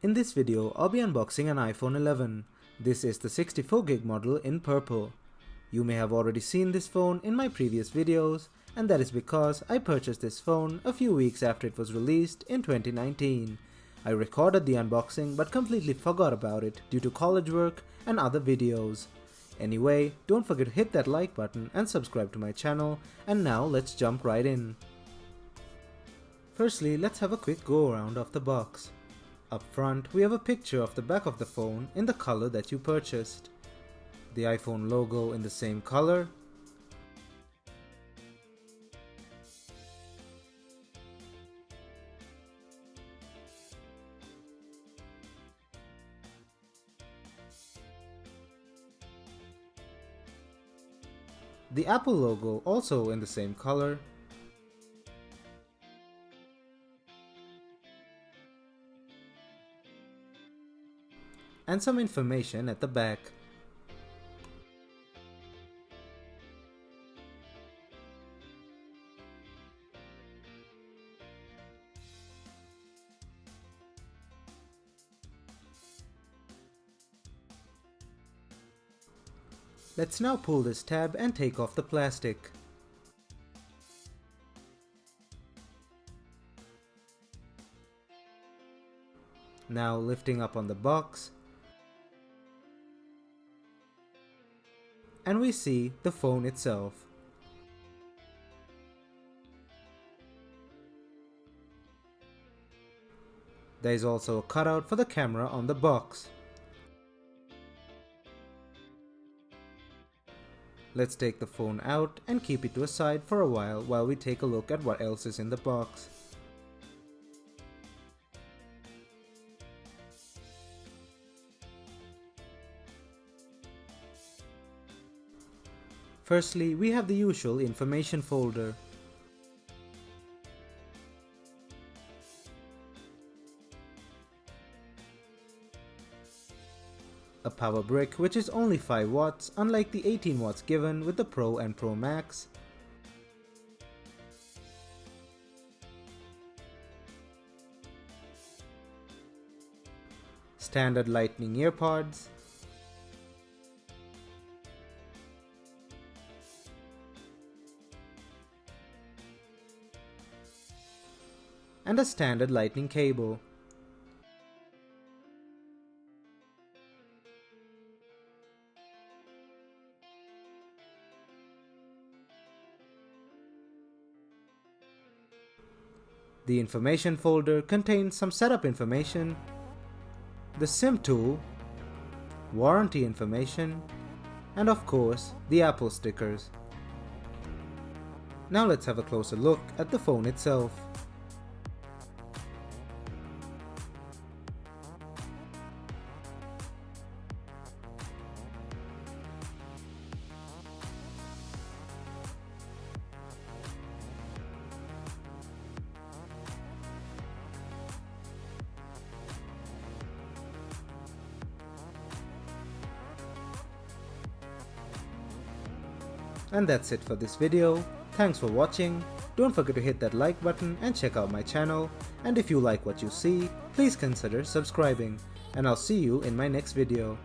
In this video, I'll be unboxing an iPhone 11. This is the 64GB model in purple. You may have already seen this phone in my previous videos, and that is because I purchased this phone a few weeks after it was released in 2019. I recorded the unboxing but completely forgot about it due to college work and other videos. Anyway, don't forget to hit that like button and subscribe to my channel, and now let's jump right in. Firstly, let's have a quick go around of the box. Up front, we have a picture of the back of the phone in the color that you purchased. The iPhone logo in the same color. The Apple logo also in the same color. And some information at the back. Let's now pull this tab and take off the plastic. Now lifting up on the box, and we see the phone itself. There is also a cutout for the camera on the box. Let's take the phone out and keep it to a side for a while we take a look at what else is in the box. Firstly, we have the usual information folder. A power brick which is only 5 watts unlike the 18 watts given with the Pro and Pro Max. Standard lightning earpods. And a standard lightning cable. The information folder contains some setup information, the SIM tool, warranty information, and of course the Apple stickers. Now let's have a closer look at the phone itself. And that's it for this video. Thanks for watching. Don't forget to hit that like button and check out my channel. And if you like what you see, please consider subscribing. And I'll see you in my next video.